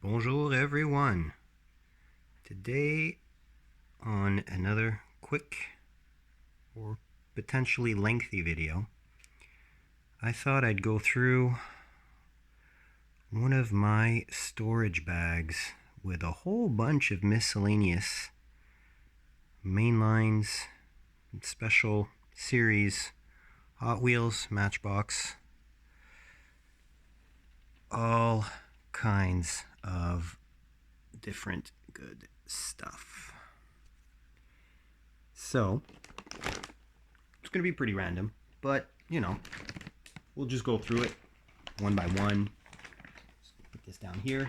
Bonjour everyone. Today on another quick or potentially lengthy video, I thought I'd go through one of my storage bags with a whole bunch of miscellaneous mainlines, special series, Hot Wheels, Matchbox, all kinds of different good stuff. So, it's going to be pretty random, but, we'll just go through it one by one. Put this down here.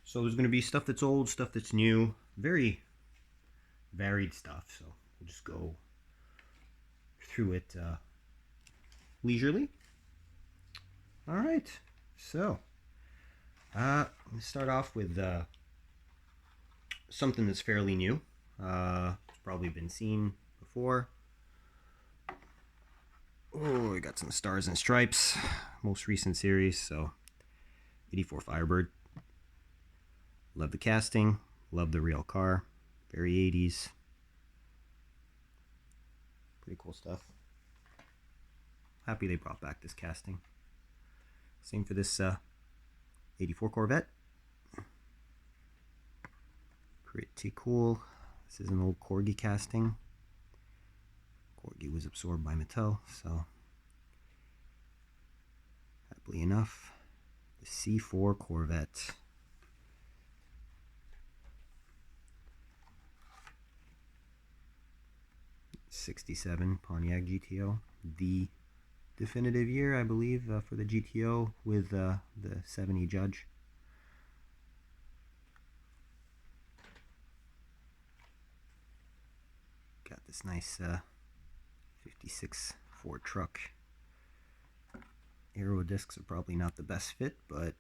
So there's going to be stuff that's old, stuff that's new, very varied stuff. So we'll just go through it leisurely. All right, so let's start off with something that's fairly new. It's probably been seen before. Oh, we got some Stars and Stripes, most recent series, so 84 Firebird. Love the casting, love the real car, very 80s. Pretty cool stuff. Happy they brought back this casting. Same for this 84 Corvette. Pretty cool. This is an old Corgi casting. Corgi was absorbed by Mattel, so happily enough, the C4 Corvette. '67 Pontiac GTO, the definitive year, I believe, for the GTO with the 70 Judge. Got this nice 56 Ford truck. Aero discs are probably not the best fit, but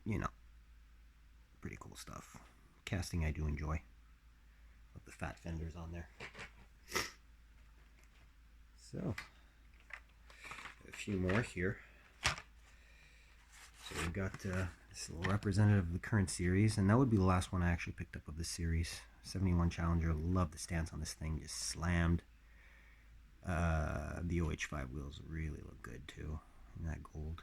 pretty cool stuff. Casting I do enjoy. Love the fat fenders on there. So, a few more here. So we've got this little representative of the current series, and that would be the last one I actually picked up of this series. 71 Challenger. Love the stance on this thing, just slammed. The OH5 wheels really look good too, in that gold.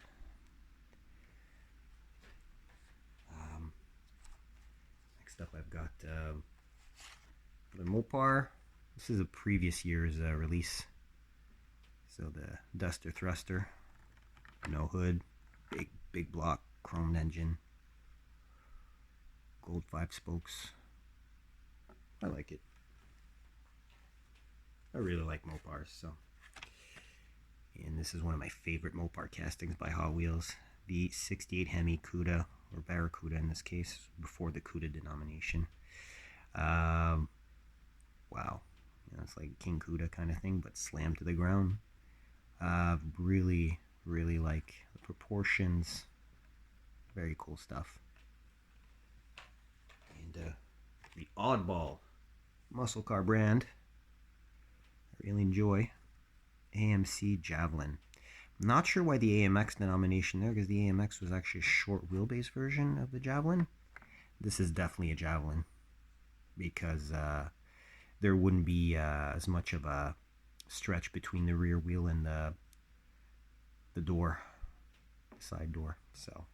Next up I've got the Mopar. This is a previous year's release. So the Duster Thruster, no hood, big block, chromed engine, gold 5 spokes. I like it. I really like Mopars, so. And this is one of my favorite Mopar castings by Hot Wheels. The 68 Hemi Cuda, or Barracuda in this case, before the Cuda denomination. Wow. It's like King Cuda kind of thing, but slammed to the ground. Really like the proportions. Very cool stuff. And the oddball muscle car brand I really enjoy, AMC Javelin. I'm not sure why the AMX denomination there, because the AMX was actually a short wheelbase version of the Javelin. This is definitely a Javelin, because there wouldn't be as much of a stretch between the rear wheel and the door, the side door. So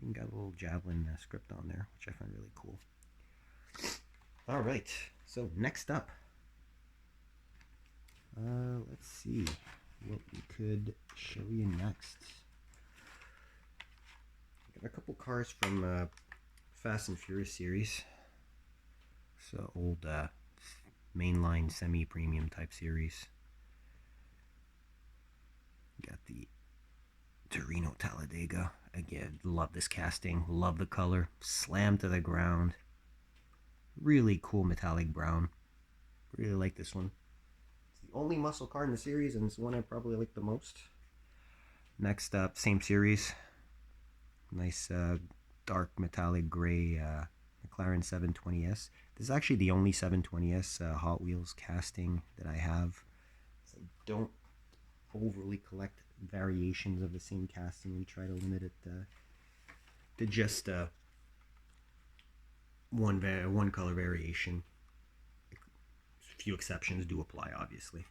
you got a little Javelin script on there, which I find really cool. All right, so next up, let's see what we could show you next. I got a couple cars from Fast and Furious series. So old mainline semi-premium type series. Got the Torino Talladega. Again, love this casting, love the color, slammed to the ground. Really cool metallic brown. Really like this one. It's the only muscle car in the series, and it's the one I probably like the most. Next up, same series. Nice dark metallic gray Mclaren 720S. This is actually the only 720S Hot Wheels casting that I have. So don't overly collect variations of the same casting. We try to limit it to just one color variation. A few exceptions do apply, obviously.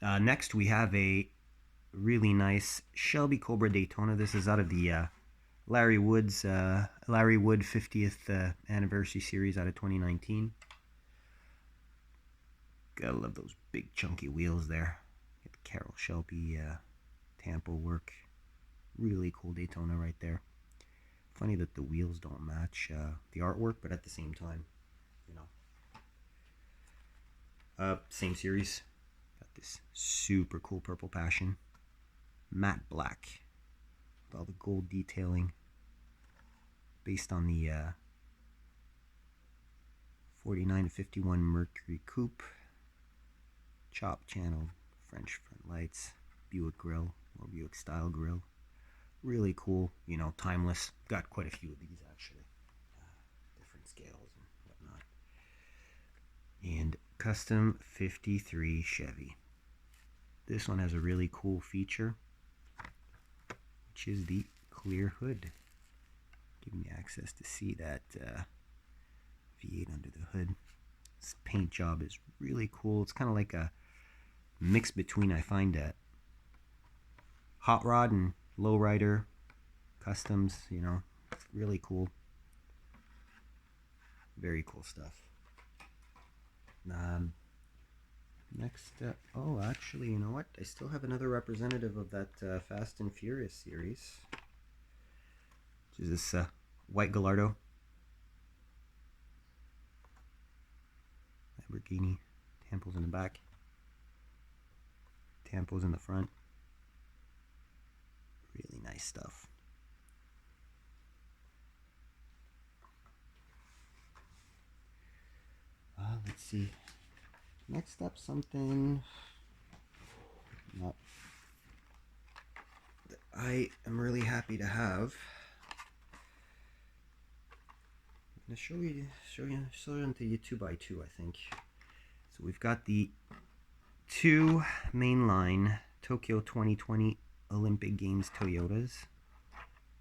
Next, we have a really nice Shelby Cobra Daytona. This is out of the Larry Wood 50th anniversary series out of 2019. Gotta love those big chunky wheels there. Get the Carroll Shelby Tampa work. Really cool Daytona right there. Funny that the wheels don't match the artwork, but at the same time, you know. Same series. Got this super cool purple Passion. Matte black. With all the gold detailing. Based on the 49 to 51 Mercury Coupe. Chop channel, French front lights, Buick grill, or Buick style grill. Really cool, you know, timeless. Got quite a few of these actually. Different scales and whatnot. And custom 53 Chevy. This one has a really cool feature, which is the clear hood. Giving me access to see that V8 under the hood. This paint job is really cool. It's kind of like a mix between, I find, that hot rod and lowrider customs, you know. It's really cool. Very cool stuff. Next up, oh, actually, you know what? I still have another representative of that Fast and Furious series, which is this white Gallardo. Lamborghini. Tampos in the back. Tampos in the front. Really nice stuff. Let's see. Next up, something not that I am really happy to have. I'm going to show you into you 2x2, I think. So we've got the two mainline Tokyo 2020 Olympic Games Toyotas.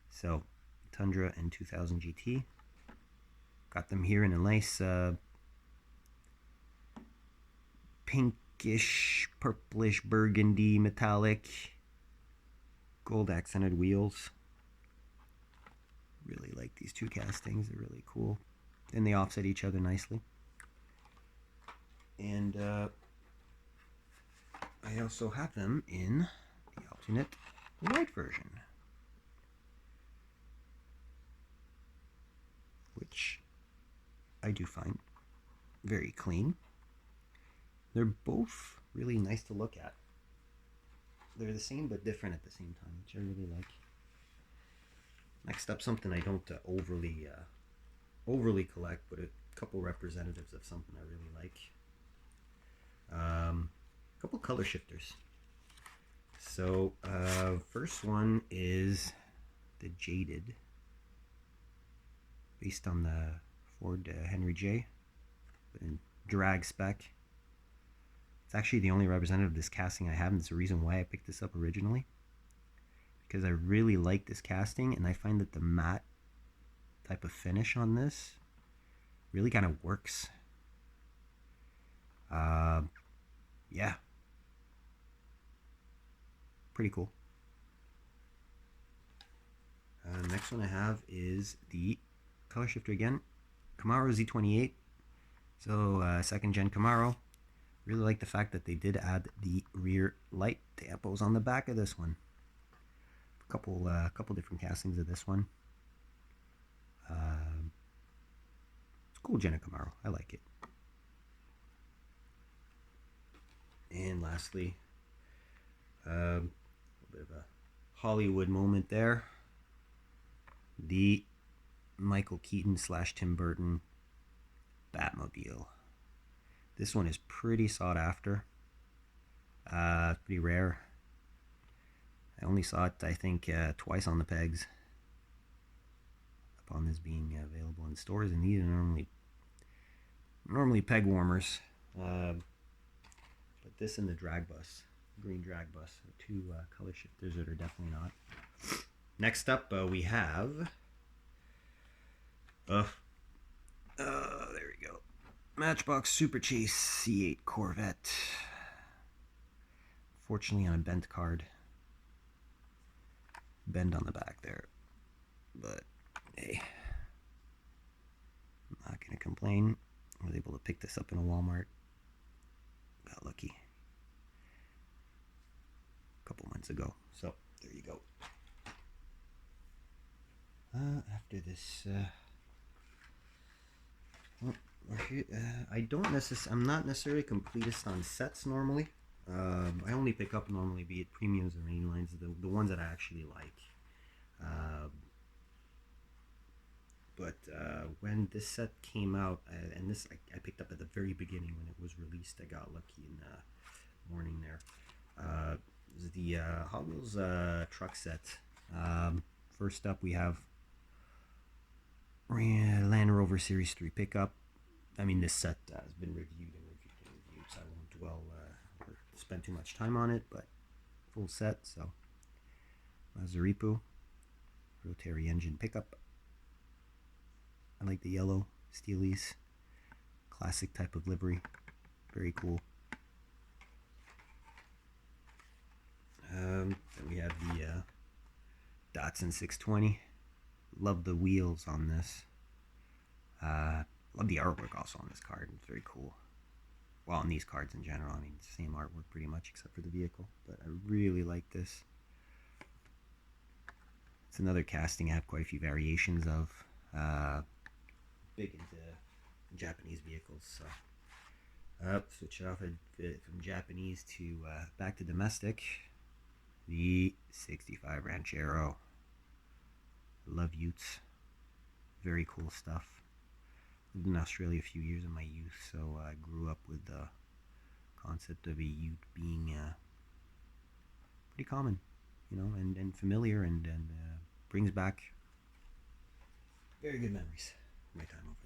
So Tundra and 2000 GT. Got them here in a nice pinkish, purplish, burgundy, metallic, gold accented wheels. Really like these two castings. They're really cool. And they offset each other nicely. And I also have them in the alternate white version, which I do find very clean. They're both really nice to look at. They're the same but different at the same time, which I really like. Next up, something I don't overly collect, but a couple representatives of something I really like. A couple color shifters. So first one is the Jaded, based on the Ford Henry J, but in drag spec. It's actually the only representative of this casting I have, and it's the reason why I picked this up originally, because I really like this casting, and I find that the matte type of finish on this really kind of works. Yeah, pretty cool. Next one I have is the color shifter again, Camaro Z28. So second gen Camaro. Really like the fact that they did add the rear light tampos on the back of this one. A couple different castings of this one. It's a cool gen of Camaro. I like it. And lastly, a little bit of a Hollywood moment there. The Michael Keaton / Tim Burton Batmobile. This one is pretty sought after. Pretty rare. I only saw it, I think, twice on the pegs upon this being available in stores, and these are normally peg warmers. But this and the drag bus, green drag bus, are two color shifters that are definitely not. Next up, we have Matchbox Super Chase C8 Corvette. Fortunately on a bent card. Bend on the back there. But hey, I'm not going to complain. I was able to pick this up in a Walmart. Got lucky a couple months ago. So there you go. After this, I'm not necessarily completist on sets normally. I only pick up normally, be it premiums or mainlines, the ones that I actually like. But when this set came out, and this I picked up at the very beginning when it was released, I got lucky in the morning there. It was the Hot Wheels truck set. First up, we have Land Rover Series 3 pickup. I mean, this set has been reviewed, so I won't dwell or spend too much time on it, but full set. So Mazaripu, rotary engine pickup. I like the yellow Steelies, classic type of livery, very cool. Then we have the Datsun 620. Love the wheels on this. Love the artwork also on this card. It's very cool. Well, on these cards in general, I mean, same artwork pretty much except for the vehicle. But I really like this. It's another casting I have quite a few variations of. Big into Japanese vehicles, so switch it off from Japanese to back to domestic. The 65 Ranchero. Love Utes. Very cool stuff. Lived in Australia a few years in my youth, so I grew up with the concept of a Ute being pretty common, you know, and familiar, and brings back very good memories of my time over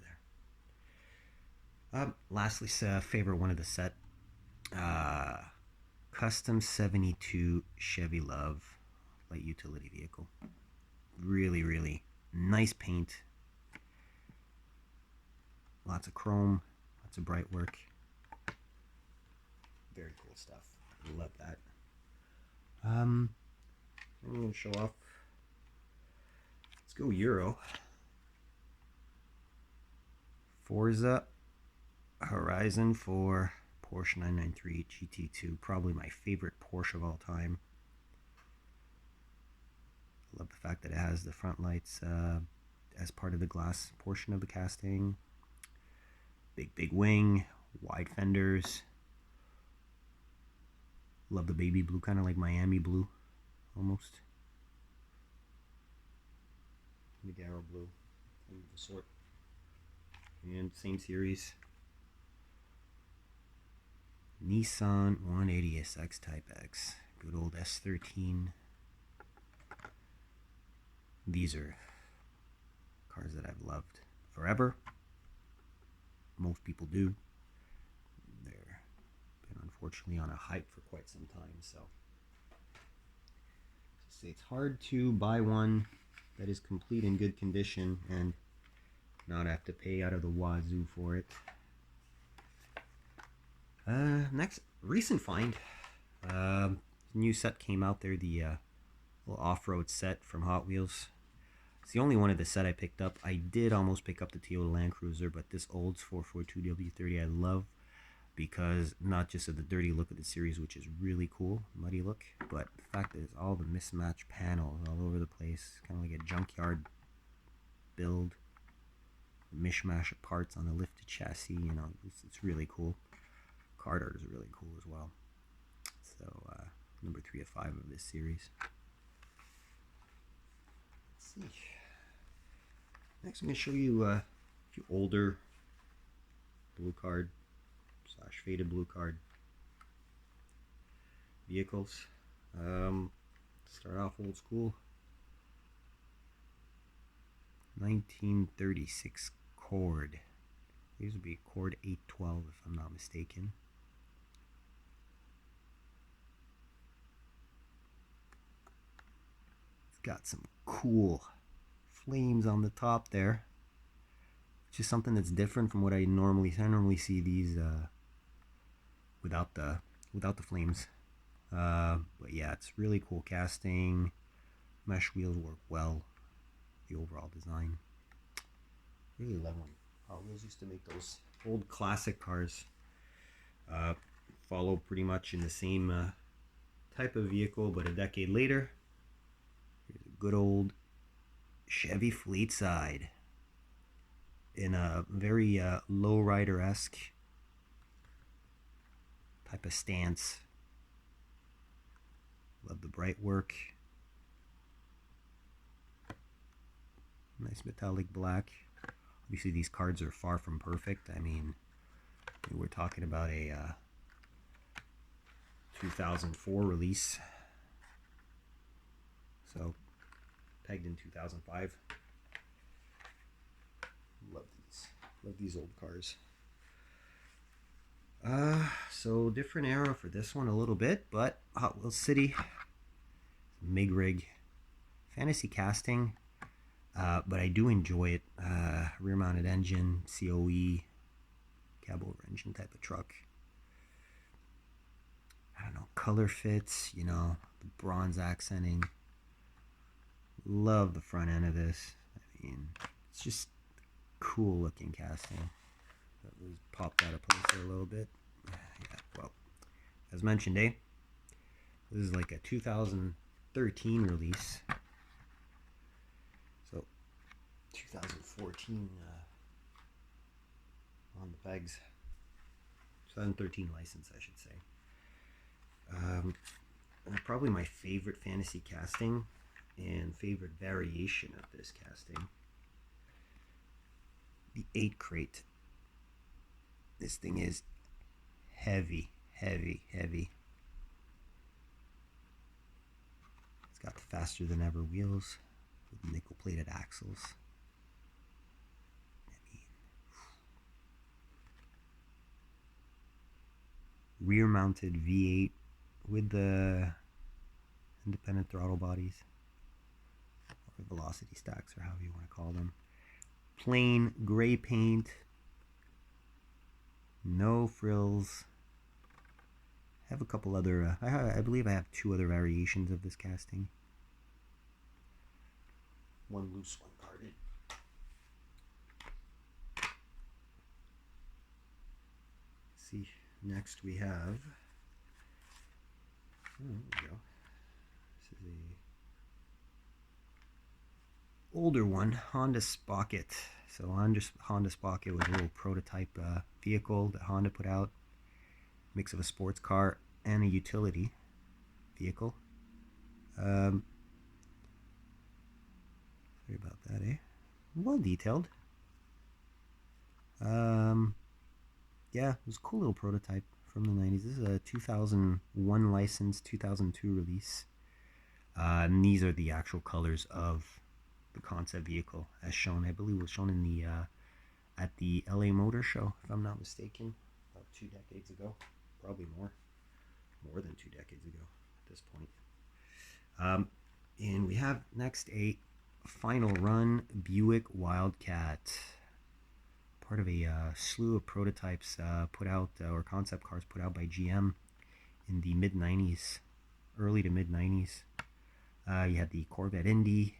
there. Lastly, favorite one of the set. Custom 72 Chevy Love light utility vehicle. Really, really nice paint. Lots of chrome, lots of bright work. Very cool stuff. Love that. I'm going to show off. Let's go Euro. Forza Horizon for Porsche 993 GT2. Probably my favorite Porsche of all time. Love the fact that it has the front lights as part of the glass portion of the casting. Big wing, wide fenders. Love the baby blue, kind of like Miami blue, almost. Nagaro blue, of the sort. And same series. Nissan 180SX Type X. Good old S13. These are cars that I've loved forever. Most people do. They're been unfortunately on a hype for quite some time, so it's hard to buy one that is complete in good condition and not have to pay out of the wazoo for it. Next recent find. New set came out there, the little off-road set from Hot Wheels. It's the only one of the set I picked up. I did almost pick up the Toyota Land Cruiser, but this Olds 442 W30 I love because not just of the dirty look of the series, which is really cool, muddy look, but the fact that it's all the mismatched panels all over the place, kind of like a junkyard build, mishmash of parts on the lifted chassis. You know, it's really cool. Card art is really cool as well. So number 3 of 5 of this series. Let's see. Next I'm going to show you a few older blue card / faded blue card vehicles. Start off old school. 1936 Cord. These would be Cord 812 if I'm not mistaken. It's got some cool flames on the top there. just something that's different from what I normally see these without the flames. But yeah, it's really cool casting. Mesh wheels work well. The overall design, really love them. Hot Wheels used to make those old classic cars. Follow pretty much in the same type of vehicle, but a decade later, here's a good old Chevy Fleet Side in a very lowrider-esque type of stance. Love the bright work. Nice metallic black. Obviously, these cards are far from perfect. I mean, we're talking about a 2004 release. So, pegged in 2005. Love these. Love these old cars. So different era for this one a little bit, but Hot Wheels City Mig Rig, fantasy casting, but I do enjoy it. Rear mounted engine, COE, cab over engine type of truck. I don't know, color fits, you know, the bronze accenting. Love the front end of this. I mean, it's just cool looking casting. That was popped out of place there a little bit. Yeah, well, as mentioned, this is like a 2013 release. So 2014 on the pegs. 2013 license, I should say. Probably my favorite fantasy casting and favorite variation of this casting. The 8 crate. This thing is heavy, heavy, heavy. It's got the faster than ever wheels with nickel plated axles. I mean, rear mounted V8 with the independent throttle bodies, or velocity stacks, or however you want to call them. Plain gray paint, no frills. I have a couple other, I believe I have 2 other variations of this casting. One loose, one carded. Let's see, next we have, there we go. This is a older one, Honda Spocket. So Honda Spocket was a little prototype vehicle that Honda put out. Mix of a sports car and a utility vehicle. Sorry about that, eh? Well detailed. Yeah, it was a cool little prototype from the 90s. This is a 2001 license, 2002 release. And these are the actual colors of the concept vehicle as shown. I believe it was shown in the at the LA Motor Show, if I'm not mistaken, about 2 decades ago. Probably more than 2 decades ago at this point. And we have next a final run Buick Wildcat, part of a slew of prototypes put out, or concept cars put out by GM in the mid-90s, early to mid-90s. You had the Corvette Indy,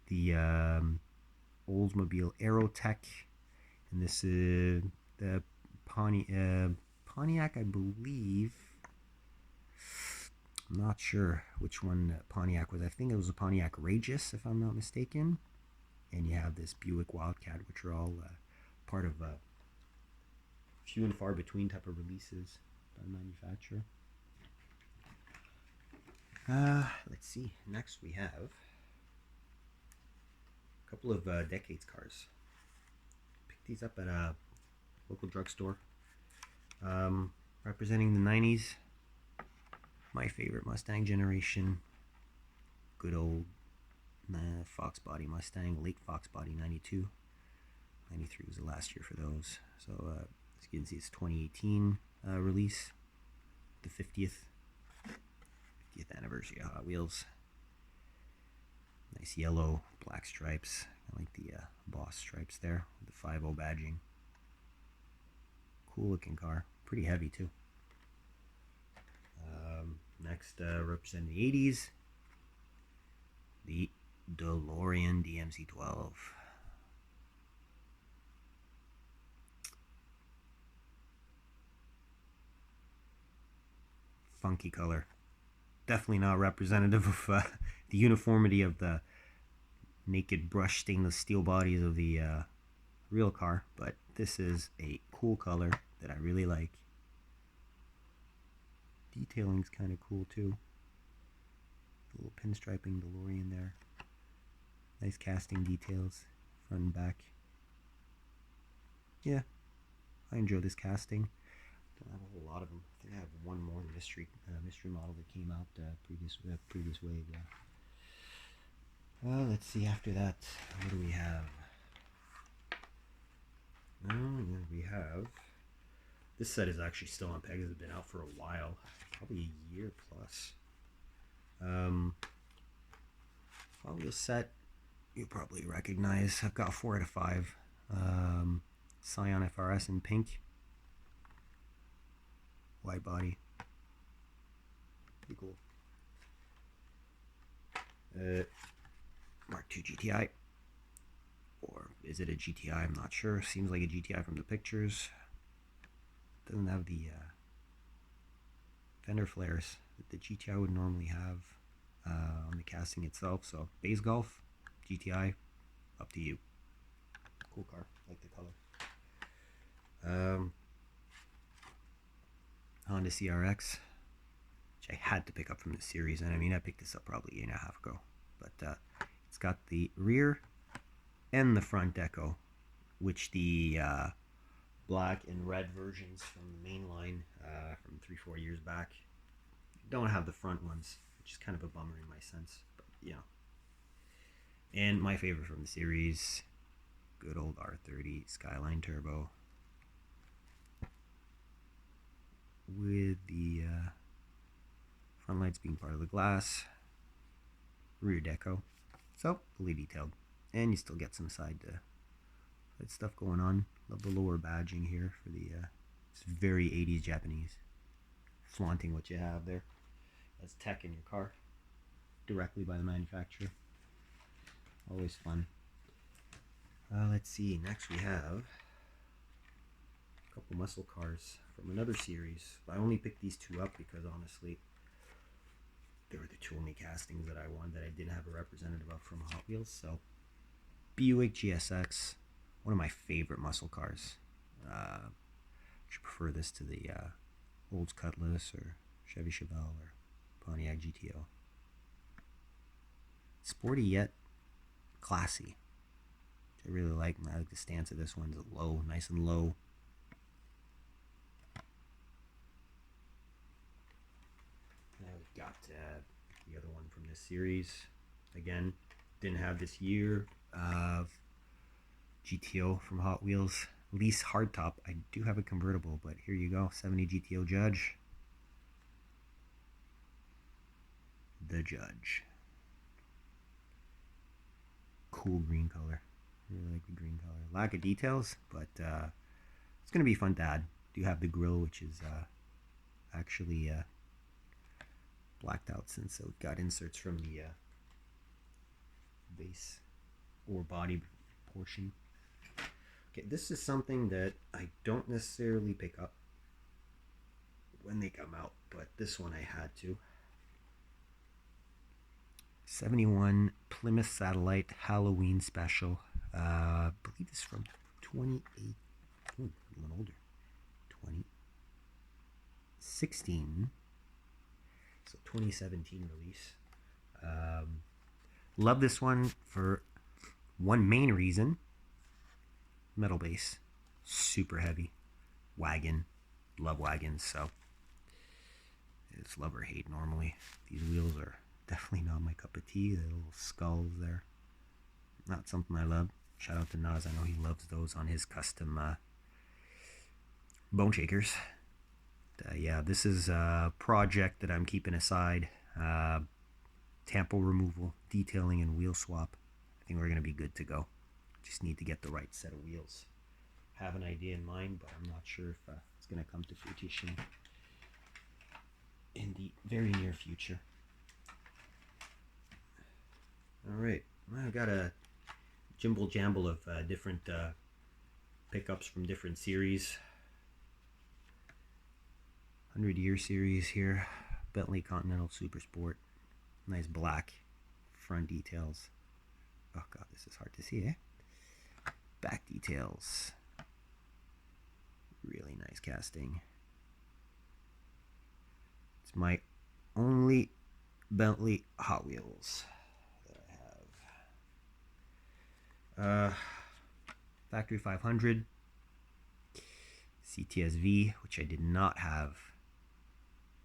the Oldsmobile Aerotech, and this is the Pontiac, I believe. I'm not sure which one Pontiac was. I think it was a Pontiac Regis, if I'm not mistaken. And you have this Buick Wildcat, which are all part of few and far between type of releases by the manufacturer. Let's see. Next we have a couple of decades cars. Picked these up at a local drugstore. Representing the 90s. My favorite Mustang generation. Good old Fox Body Mustang, late Fox Body 92. 93 was the last year for those. So as you can see, it's 2018 release. The 50th anniversary of Hot Wheels. Nice yellow, black stripes. I like the boss stripes there with the 5.0 badging. Cool looking car. Pretty heavy too. Next, representing the 80s, the Delorean Dmc 12. Funky color. Definitely not representative of the uniformity of the naked brush stainless steel bodies of the real car, but this is a cool color that I really like. Detailing's kind of cool too. A little pinstriping DeLorean there. Nice casting details, front and back. Yeah, I enjoy this casting. Don't have a whole lot of them. I think I have one more mystery model that came out previous wave. Yeah. Well, let's see. After that, what do we have? We have. This set is actually still on pegs. It's been out for a while, probably a year plus. Hotwheels set you probably recognize. I've got 4 out of 5. Scion FRS in pink. Wide body. Pretty cool. Mark II GTI. Or is it a GTI? I'm not sure. Seems like a GTI from the pictures. Doesn't have the fender flares that the GTI would normally have on the casting itself. So base golf, GTI, up to you. Cool car, like the color. Honda CRX, which I had to pick up from the series, and I mean I picked this up probably a year and a half ago. But it's got the rear and the front deco, which the black and red versions from the main line from 3-4 years back don't have the front ones, which is kind of a bummer in my sense, but yeah. And my favorite from the series, good old R30 Skyline Turbo with the front lights being part of the glass, rear deco, so fully detailed, and you still get some side stuff going on. Love the lower badging here for the it's very 80s Japanese, flaunting what you have there. That's tech in your car directly by the manufacturer. Always fun. Let's see, next we have a couple muscle cars from another series. I only picked these two up because honestly they were the two only castings that I wanted that I didn't have a representative of from Hot Wheels. So Buick GSX, one of my favorite muscle cars. I should prefer this to the Olds Cutlass or Chevy Chevelle or Pontiac GTO. Sporty yet classy, which I really like. I like the stance of this one. It's low, nice and low. Now we've got the other one from this series. Again, didn't have this year of GTO from Hot Wheels. Lease hardtop. I do have a convertible, but here you go. 70 Gto Judge. The Judge. Cool green color. Really like the green color. Lack of details, but it's going to be fun to add. Do have the grill, which is actually blacked out since it got inserts from the base or body portion. Okay, this is something that I don't necessarily pick up when they come out, but this one I had to. 71 Plymouth Satellite Halloween Special. I believe it's from 28. Oh, a little older. 2016. So 2017 release. Love this one for one main reason. Metal base. Super heavy. Wagon. Love wagons, so it's love or hate normally. These wheels are definitely not my cup of tea. The little skulls there, not something I love. Shout out to Nas. I know he loves those on his custom bone shakers. Yeah, this is a project that I'm keeping aside. Tampo removal, detailing and wheel swap, I think we're going to be good to go. Just need to get the right set of wheels. Have an idea in mind, but I'm not sure if it's going to come to fruition in the very near future. Alright, I've got a jimble jamble of different pickups from different series. 100-year series here. Bentley Continental Super Sport. Nice black front details. Oh god, this is hard to see, eh? Back details. Really nice casting. It's my only Bentley Hot Wheels that I have. Factory 500. CTS-V, which I did not have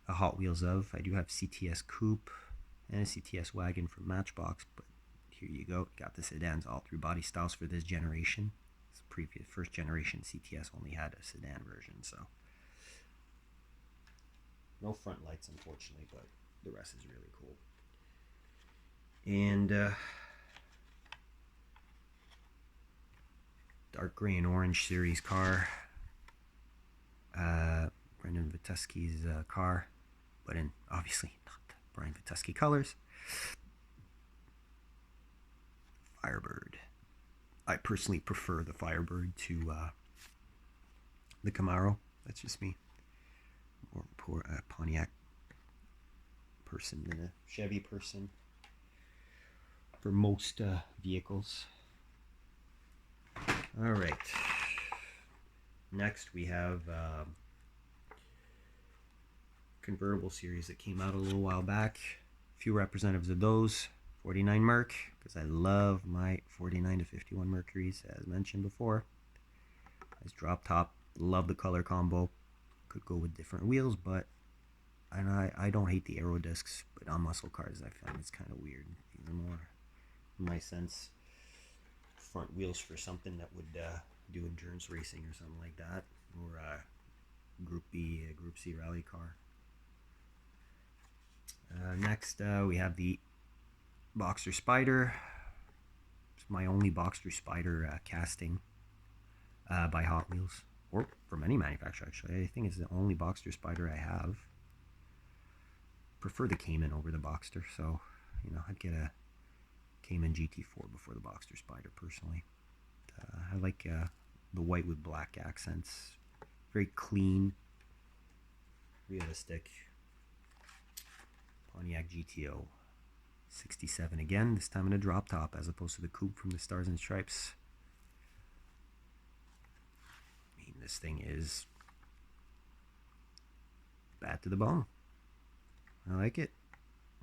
a Hot Wheels of. I do have CTS Coupe and a CTS Wagon from Matchbox, but here you go. Got the sedans all through body styles for this generation. This previous first generation CTS only had a sedan version, so no front lights unfortunately, but the rest is really cool. And dark gray and orange series car. Brendan Vituski's car, but in obviously not Brian Vituski colors. Firebird. I personally prefer the Firebird to the Camaro. That's just me. More poor Pontiac person than a Chevy person for most vehicles. All right. Next we have convertible series that came out a little while back. A few representatives of those. 49 Merc, because I love my 49 to 51 Mercuries, as mentioned before. Nice drop top. Love the color combo. Could go with different wheels, but I don't hate the aero discs, but on muscle cars I find it's kind of weird. These are more, in my sense, front wheels for something that would do endurance racing or something like that, or Group B, Group C rally car. Next we have the Boxster Spider. It's my only Boxster Spider casting by Hot Wheels, or from any manufacturer actually. I think it's the only Boxster Spider I have. Prefer the Cayman over the Boxster, so you know, I'd get a Cayman GT4 before the Boxster Spider personally. I like the white with black accents. Very clean, realistic. Pontiac GTO 67 again, this time in a drop top as opposed to the coupe from the Stars and Stripes. I mean, this thing is bad to the bone. I like it.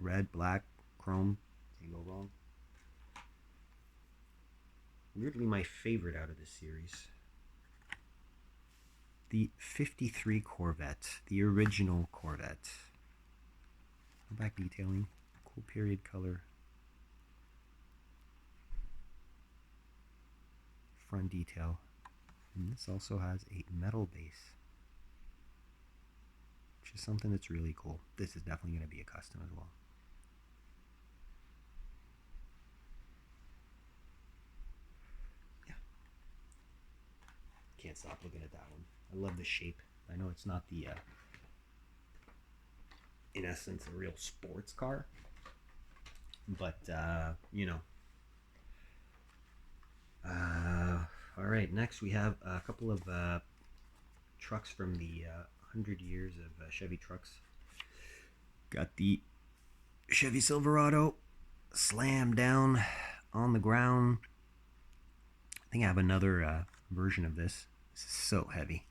Red, black, chrome, can't go wrong. Weirdly, my favorite out of this series, the 53 Corvette, the original Corvette. Back detailing, cool period color. Front detail. And this also has a metal base, which is something that's really cool. This is definitely going to be a custom as well. Yeah. Can't stop looking at that one. I love the shape. I know it's not the in essence a real sports car, but you know. All right, next we have a couple of trucks from the 100 years of Chevy trucks. Got the Chevy Silverado slammed down on the ground. I think I have another version of this. This is so heavy.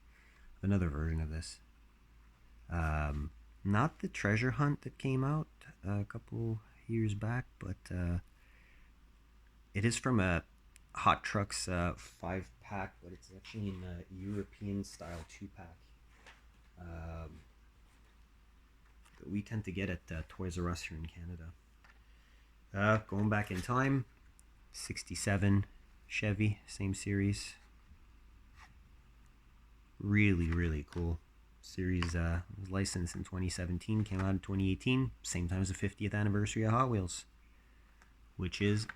Another version of this. Not the treasure hunt that came out a couple years back, but it is from a Hot Trucks 5-pack, but it's actually in a European style 2-pack that we tend to get at Toys R Us here in Canada. Going back in time, 67 Chevy, same series. Really, really cool. Series was licensed in 2017, came out in 2018, same time as the 50th anniversary of Hot Wheels. which is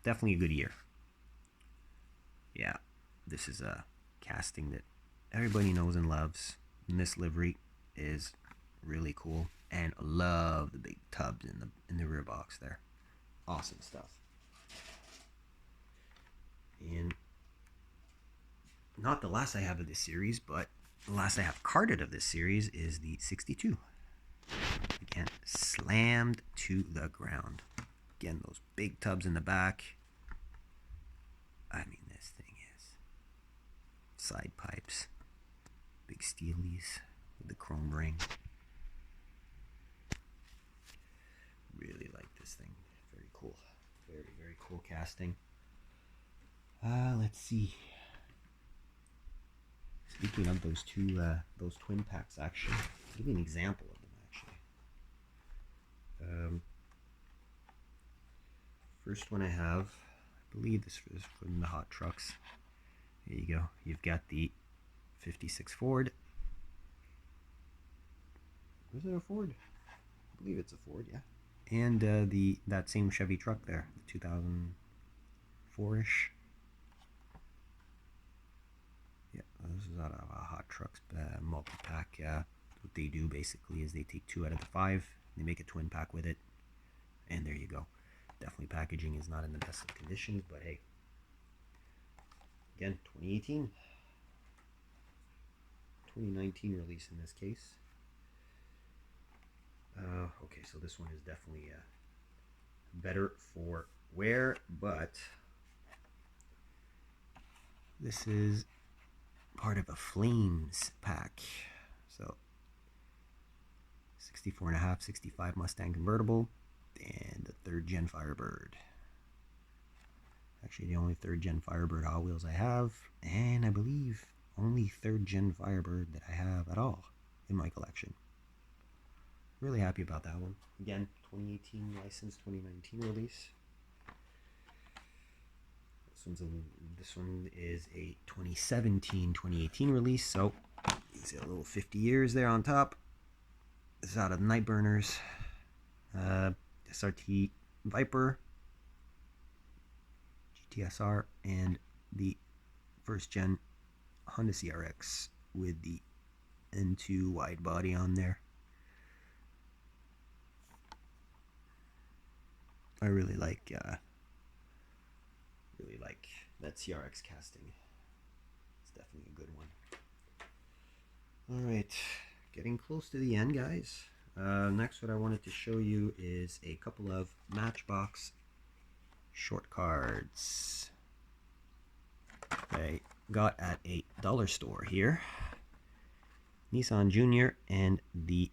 definitely a good year. Yeah, this is a casting that everybody knows and loves. And this livery is really cool, and I love the big tubs in the rear box there. Awesome stuff. And not the last I have of this series, but the last I have carded of this series is the 62. Again, slammed to the ground. Again, those big tubs in the back. I mean, this thing is side pipes, big steelies with the chrome ring. Really like this thing. Very cool. Very, very cool casting. Let's see. Speaking of those those twin packs, actually, I'll give you an example of them, actually. First one I have, I believe this is from the hot trucks. There you go. You've got the 56 Ford. Was it a Ford? I believe it's a Ford, yeah. And that same Chevy truck there, the 2004-ish. Yeah, this is out of a hot trucks multi-pack. What they do basically is they take 2 out of the 5, they make a twin pack with it, and there you go. Definitely packaging is not in the best of conditions, but hey. Again, 2018. 2019 release in this case. Okay, so this one is definitely better for wear, but this is part of a Flames pack. So 64.5, 65 Mustang convertible, and the 3rd gen Firebird. Actually, the only 3rd gen Firebird Hot Wheels I have, and I believe only 3rd gen Firebird that I have at all in my collection. Really happy about that one. Again, 2018 license, 2019 release. This one is a 2017-2018 release, so you see a little 50 years there on top. This is out of Nightburners, SRT Viper, GTSR, and the 1st gen Honda CRX with the N2 wide body on there. I really like that CRX casting. It's definitely a good one. All right, getting close to the end, guys. Next, what I wanted to show you is a couple of Matchbox short cards I got at a dollar store here. Nissan Junior and the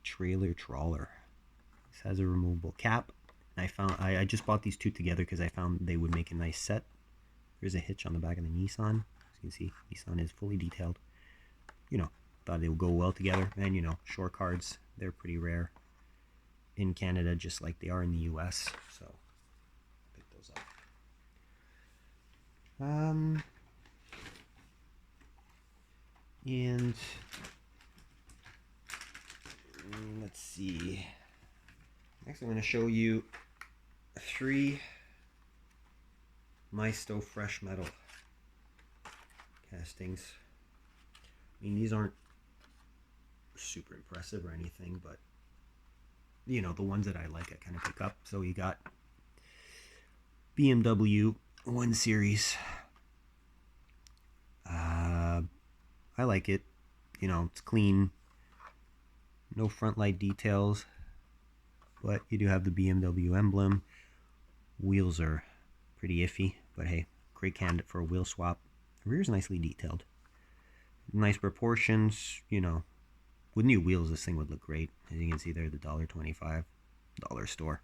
Trailer Trawler. This has a removable cap. I just bought these two together because I found they would make a nice set. There's a hitch on the back of the Nissan. As you can see, Nissan is fully detailed. You know, thought they would go well together. And you know, short cards, they're pretty rare in Canada, just like they are in the US. So pick those up. And let's see. Next, I'm going to show you 3 Maisto fresh metal castings. I mean, these aren't super impressive or anything, but you know, the ones that I like, I kind of pick up. So you got Bmw One Series. I like it. You know, it's clean. No front light details. But you do have the BMW emblem. Wheels are pretty iffy, but hey, great candidate for a wheel swap. The rear's nicely detailed. Nice proportions, you know. With new wheels, this thing would look great. As you can see there, the $1.25 dollar store.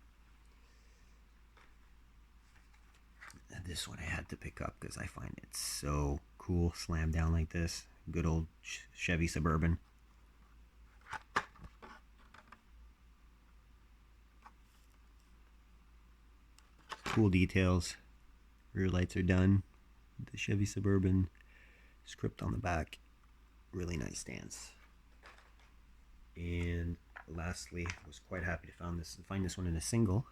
And this one I had to pick up because I find it so cool, slammed down like this. Good old Chevy Suburban. Cool details. Rear lights are done. The Chevy Suburban script on the back. Really nice stance. And lastly, I was quite happy to find this one in a single.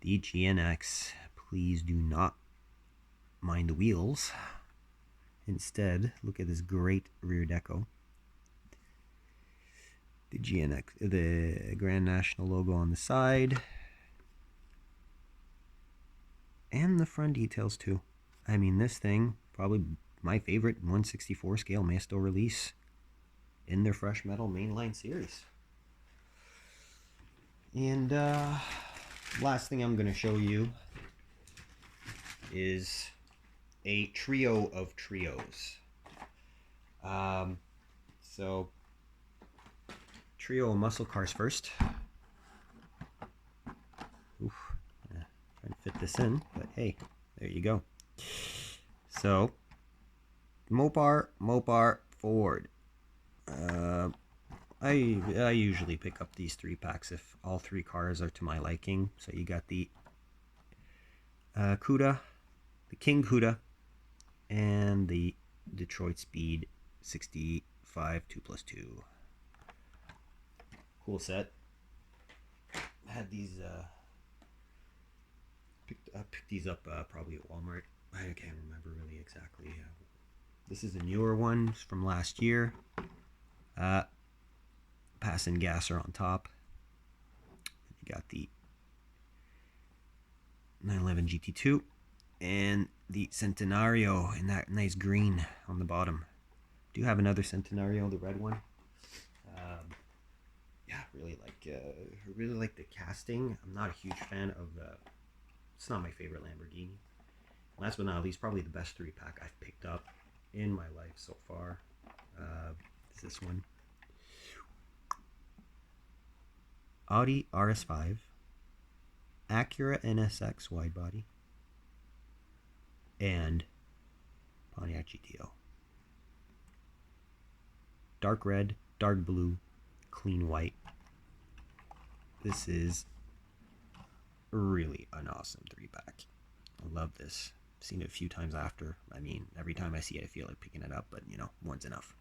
the GNX. Please do not mind the wheels. Instead, look at this great rear deco. The GNX, the Grand National logo on the side. And the front details too. I mean, this thing, probably my favorite 1/64 scale Maisto release in their fresh metal mainline series. And last thing I'm going to show you is a trio of trios. So trio of muscle cars first. Oof, trying to fit this in, but hey, there you go. So Mopar, Ford. I usually pick up these 3-packs if all 3 cars are to my liking. So you got the Cuda, the King Cuda, and the Detroit Speed 65 2+2. Cool set. I had these picked these up probably at Walmart. I can't remember really exactly. This is a newer one from last year. Passing gasser on top. You got the 911 GT2 and the Centenario in that nice green on the bottom. Do have another Centenario, the red one. Yeah, really like the casting. I'm not a huge fan of it's not my favorite Lamborghini. Last but not least, probably the best 3-pack I've picked up in my life so far is this one. Audi RS5, Acura NSX wide body, and Pontiac GTO. Dark red, dark blue, clean white. This is really an awesome 3-pack. I love this. I've seen it a few times after. I mean, every time I see it, I feel like picking it up, but you know, one's enough.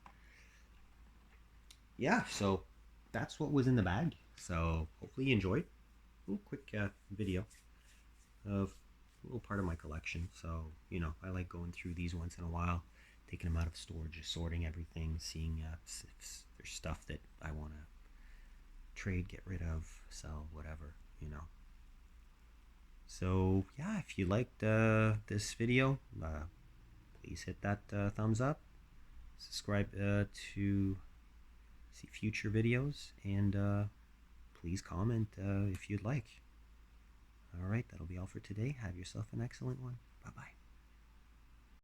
Yeah, so that's what was in the bag. So hopefully you enjoyed. A little quick video of a little part of my collection. So, you know, I like going through these once in a while, taking them out of storage, just sorting everything, seeing if there's stuff that I want to trade, get rid of, sell, whatever, you know. So yeah, if you liked this video, please hit that thumbs up, subscribe to see future videos, and please comment if you'd like. All right, that'll be all for today. Have yourself an excellent one. Bye-bye.